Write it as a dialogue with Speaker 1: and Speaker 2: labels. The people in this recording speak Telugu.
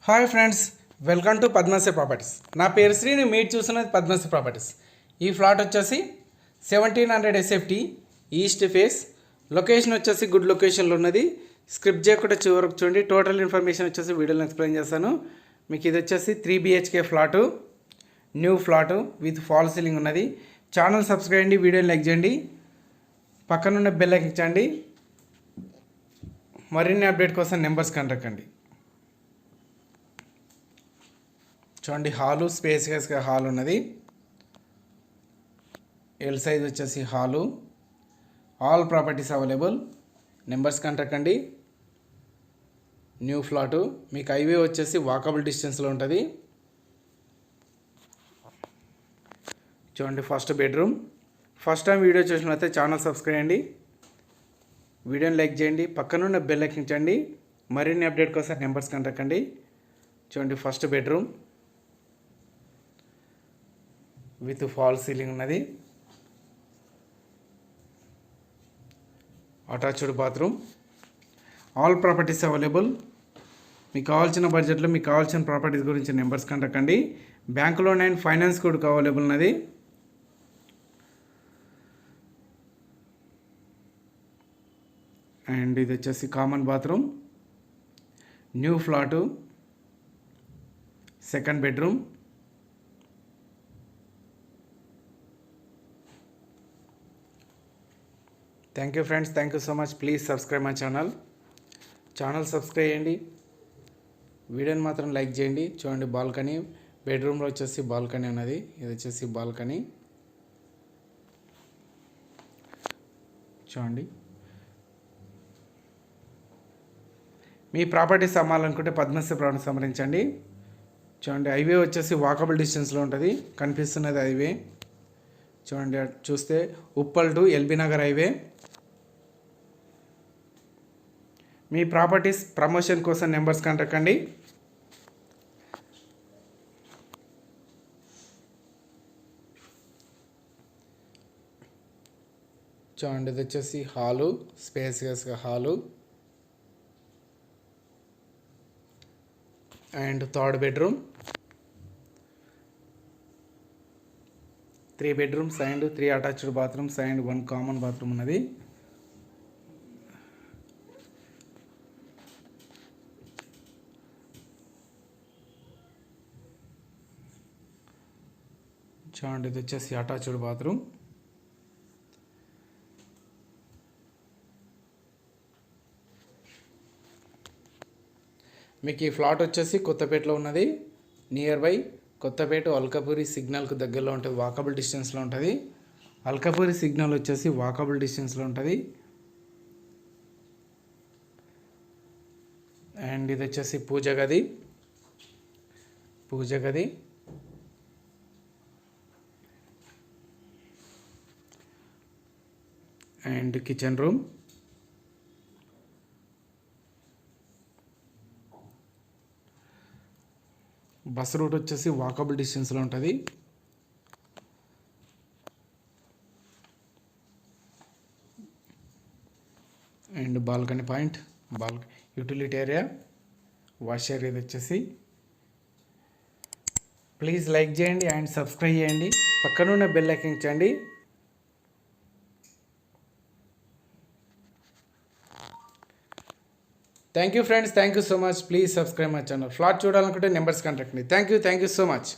Speaker 1: Hi friends, welcome to Padmashri properties. నా పేరు శ్రీని, మీరు చూస్తున్నది పద్మశ్రీ ప్రాపర్టీస్. ఈ ఫ్లాట్ వచ్చేసి 1700 SFT ఈస్ట్ ఫేస్. లొకేషన్ వచ్చేసి గుడ్ లొకేషన్లో ఉన్నది. స్క్రిప్ట్ చేయకుండా చివరకు చూడండి. టోటల్ ఇన్ఫర్మేషన్ వచ్చేసి వీడియోలో ఎక్స్ప్లెయిన్ చేస్తాను. మీకు ఇది వచ్చేసి 3 BHK flat, new flat with fall ceiling ఉన్నది. ఛానల్ సబ్స్క్రైబ్ చేయండి, వీడియోని లైక్ చేయండి, పక్కనున్న బెల్ ఎక్కించండి. మరిన్ని అప్డేట్ కోసం నెంబర్స్ కంటకండి. చూడండి, హాలు స్పేసియస్గా హాల్ ఉన్నది. ఎల్ సైజ్ వచ్చేసి hall. All properties available. Numbers కంటకండి. New flat. మీకు హైవే వచ్చేసి వాకబుల్ డిస్టెన్స్లో ఉంటుంది. చూడండి, first bedroom. First time video చూసినట్లయితే ఛానల్ సబ్స్క్రైబ్ చేయండి, వీడియోని లైక్ చేయండి, పక్కనున్న బెల్ ఎక్కించండి. మరిన్ని అప్డేట్ కోసం నెంబర్స్ కంటకండి. చూడండి, first bedroom with fall ceiling ఉన్నది. Attached bathroom. All properties available. మీకు కావాల్సిన బడ్జెట్లో మీకు కావాల్సిన ప్రాపర్టీస్ గురించి నెంబర్స్ కంటకండి. బ్యాంక్ లోన్ అండ్ ఫైనాన్స్ కూడా అవైలబుల్ ఉన్నది. అండ్ ఇది వచ్చేసి common bathroom. New flat, second bedroom. Thank you friends, thank you so much. Please subscribe my channel. Subscribe చేయండి, వీడియోని మాత్రం లైక్ చేయండి. చూడండి, బాల్కనీ. బెడ్రూమ్లో వచ్చేసి బాల్కనీ ఉన్నది. ఇది వచ్చేసి బాల్కనీ. చూడండి, మీ ప్రాపర్టీస్ అమ్మాలనుకుంటే పద్మశ్రీ ప్రాపర్టీస్ సంప్రదించండి. చూడండి, హైవే వచ్చేసి వాకబుల్ డిస్టెన్స్లో ఉంటుంది. కనిపిస్తున్నది హైవే. చూడండి, చూస్తే Uppal to LB Nagar highway. మీ ప్రాపర్టీస్ ప్రమోషన్ కోసం నెంబర్స్ కంటకండి. చూడండి, ఇది వచ్చేసి హాలు, స్పేసియస్గా hall. And third bedroom. 3 bedrooms and 3 attached bathrooms and 1 common bathroom ఉన్నది. చూడండి, ఇది వచ్చేసి అటాచ్డ్ బాత్రూమ్. మీకు ఈ ఫ్లాట్ వచ్చేసి కొత్తపేటలో ఉన్నది. నియర్ బై కొత్తపేట అల్కాపూరి సిగ్నల్కు దగ్గరలో ఉంటుంది. వాకబుల్ డిస్టెన్స్లో ఉంటుంది. అల్కాపూరి సిగ్నల్ వచ్చేసి వాకబుల్ డిస్టెన్స్లో ఉంటుంది. అండ్ ఇది వచ్చేసి పూజ గది. And kitchen room. Bus route వచ్చేసి వాకబుల్ డిస్టెన్స్లో ఉంటుంది. And balcony point, utility area, wash area. ఇది వచ్చేసి ప్లీజ్ లైక్ చేయండి అండ్ సబ్స్క్రైబ్ చేయండి, పక్కనున్న బెల్ ఎక్కించండి. Thank you friends, thank you so much. Please subscribe my channel. Flat చూడాలనుకుంటే numbers contact me. Thank you so much.